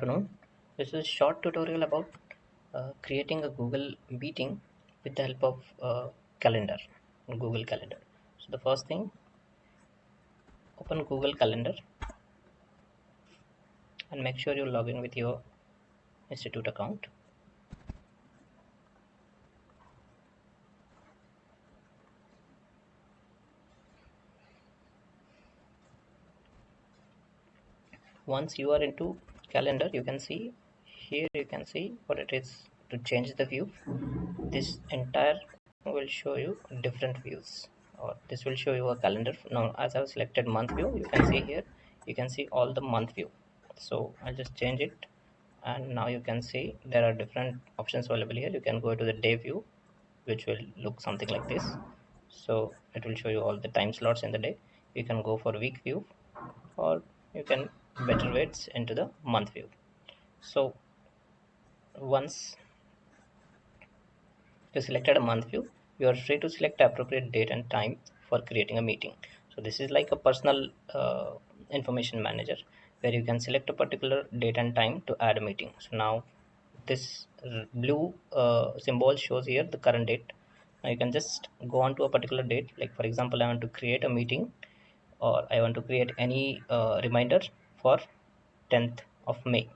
afternoon. This is a short tutorial about creating a Google meeting with the help of calendar, Google Calendar. So the first thing, open Google Calendar and make sure you log in with your institute account. Once you are into calendar, you can see here, you can see what it is to change the view. This entire will show you different views, or this will show you a calendar. Now as I've selected month view, you can see here, you can see all the month view. So I'll just change it, and now you can see there are different options available here. You can go to the day view, which will look something like this. So it will show you all the time slots in the day. You can go for week view, or you can better weights into the month view. So once you selected a month view, you are free to select the appropriate date and time for creating a meeting. So this is like a personal information manager, where you can select a particular date and time to add a meeting. So now this blue symbol shows here the current date. Now you can just go on to a particular date, like for example I want to create a meeting, or I want to create any reminder for 10th of May.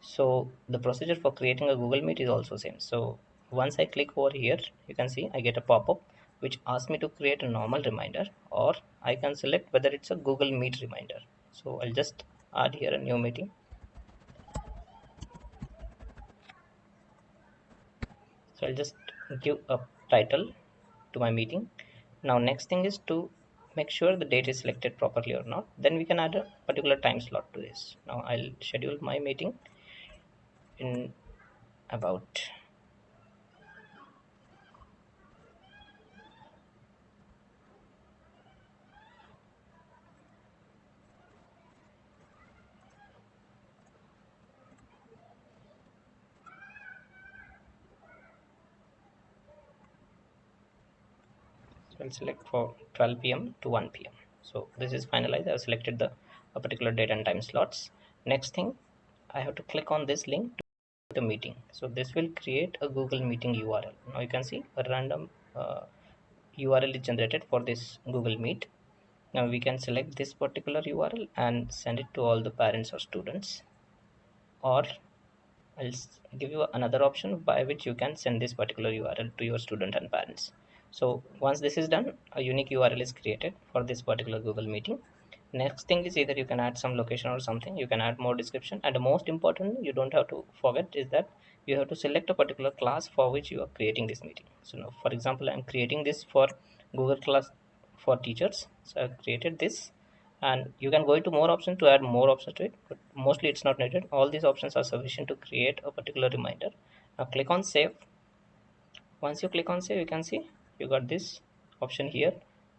So the procedure for creating a Google Meet is also same. So once I click over here, you can see I get a pop-up which asks me to create a normal reminder, or I can select whether it's a Google Meet reminder. So I'll just add here a new meeting. So I'll just give a title to my meeting. Now next thing is to make sure the date is selected properly or not. Then we can add a particular time slot to this. Now I'll schedule my meeting in about I'll select for 12 p.m. to 1 p.m. So this is finalized. I've selected the a particular date and time slots. Next thing, I have to click on this link to the meeting. So this will create a Google Meeting URL. Now you can see a random URL is generated for this Google Meet. Now we can select this particular URL and send it to all the parents or students, or I'll give you another option by which you can send this particular URL to your student and parents. So once this is done, a unique URL is created for this particular Google meeting. Next thing is either you can add some location or something, you can add more description, and the most important you don't have to forget is that you have to select a particular class for which you are creating this meeting. So now for example, I'm creating this for Google Class for teachers. So I've created this, and you can go into more options to add more options to it, but mostly it's not needed. All these options are sufficient to create a particular reminder. Now click on save. Once you click on save, you can see you got this option here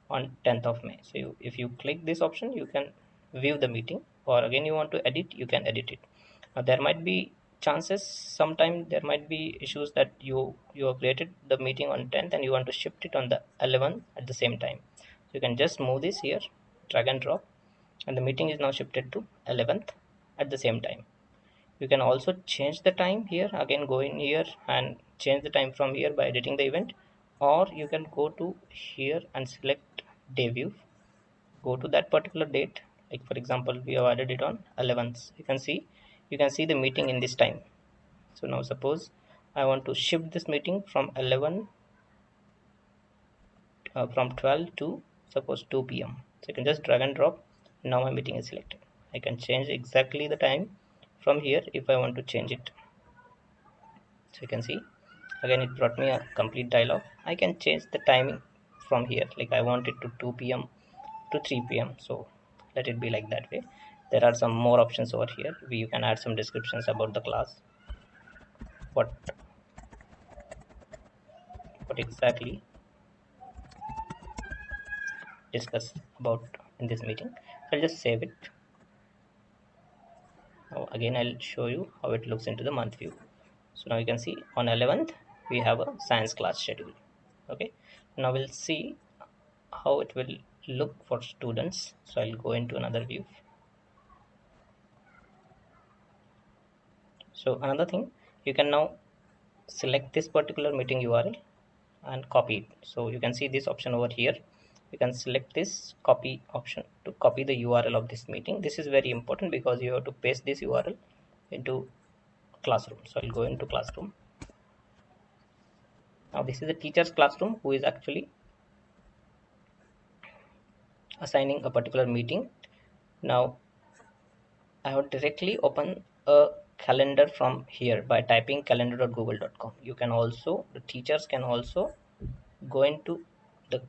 on 10th of May. So if you click this option, you can view the meeting, or again you want to edit, you can edit it. Now there might be chances, sometime there might be issues that you have created the meeting on 10th and you want to shift it on the 11th at the same time. So you can just move this here, drag and drop, and the meeting is now shifted to 11th at the same time. You can also change the time here, again go in here and change the time from here by editing the event, or you can go to here and select day view, go to that particular date, like for example we have added it on 11th. You can see the meeting in this time. So now suppose I want to shift this meeting from 11 from 12 to suppose 2 p.m. So you can just drag and drop. Now my meeting is selected. I can change exactly the time from here if I want to change it. So you can see again it brought me a complete dialog. I can change the timing from here, like I want it to 2 p.m. to 3 p.m. So let it be like that way. There are some more options over here where you can add some descriptions about the class, what exactly discuss about in this meeting. So I'll just save it. Now again I'll show you how it looks into the month view. So now you can see on 11th we have a science class schedule. Okay, now we'll see how it will look for students. So I'll go into another view. So another thing, you can now select this particular meeting URL and copy it. So you can see this option over here. You can select this copy option to copy the URL of this meeting. This is very important because you have to paste this URL into Classroom. So I'll go into Classroom. Now this is the teacher's classroom who is actually assigning a particular meeting. Now I would directly open a calendar from here by typing calendar.google.com. You can also, the teachers can also go into the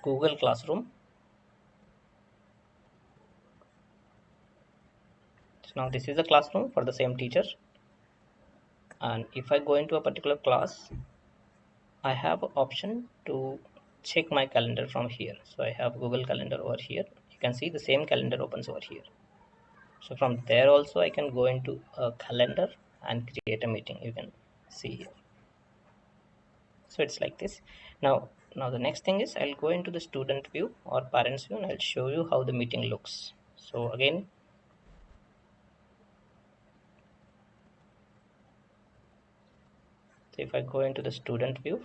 Google Classroom. So now this is the classroom for the same teacher. And if I go into a particular class, I have an option to check my calendar from here. So I have Google Calendar over here. You can see the same calendar opens over here. So from there also I can go into a calendar and create a meeting. You can see here. So it's like this. Now the next thing is I'll go into the student view or parents view and I'll show you how the meeting looks. So again, so if I go into the student view,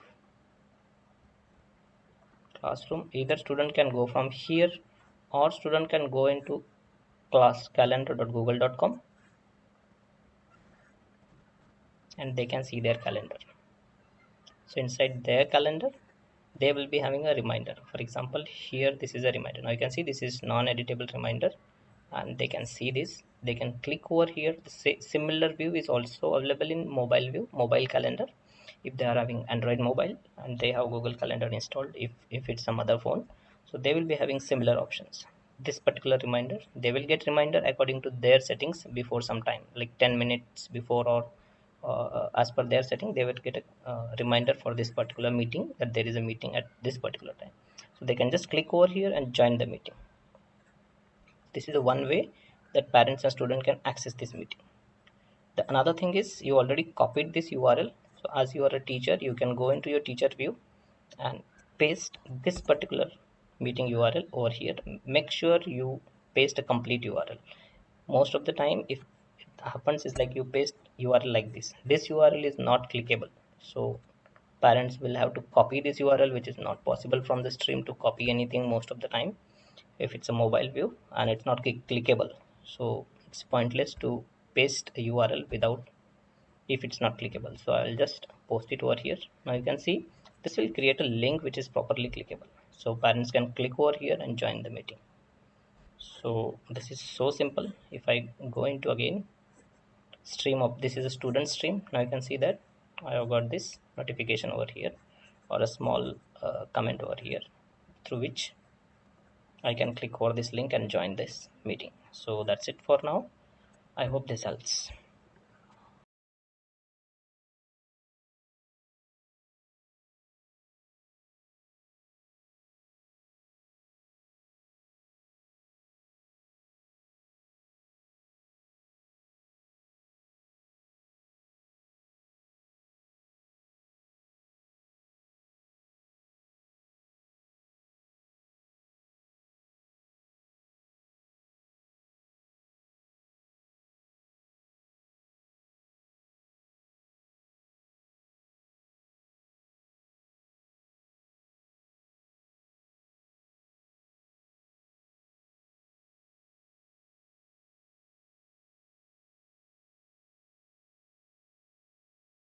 classroom, either student can go from here or student can go into class calendar.google.com and they can see their calendar. So inside their calendar they will be having a reminder. For example, here this is a reminder. Now you can see this is non-editable reminder and they can see this. They can click over here. The similar view is also available in mobile view, mobile calendar, if they are having Android mobile and they have Google Calendar installed. If it's some other phone, so they will be having similar options. This particular reminder, they will get reminder according to their settings before some time, like 10 minutes before, or as per their setting they will get a reminder for this particular meeting, that there is a meeting at this particular time. So they can just click over here and join the meeting. This is the one way that parents and students can access this meeting. The another thing is, you already copied this URL. So as you are a teacher, you can go into your teacher view and paste this particular meeting URL over here. Make sure you paste a complete URL. Most of the time if it happens is like you paste URL like this URL is not clickable. So parents will have to copy this URL, which is not possible from the stream to copy anything most of the time if it's a mobile view and it's not clickable. So it's pointless to paste a URL without, if it's not clickable. So I'll just post it over here. Now you can see this will create a link which is properly clickable, so parents can click over here and join the meeting. So this is so simple. If I go into again stream of, this is a student stream. Now you can see that I have got this notification over here or a small comment over here through which I can click over this link and join this meeting. So that's it for now. I hope this helps.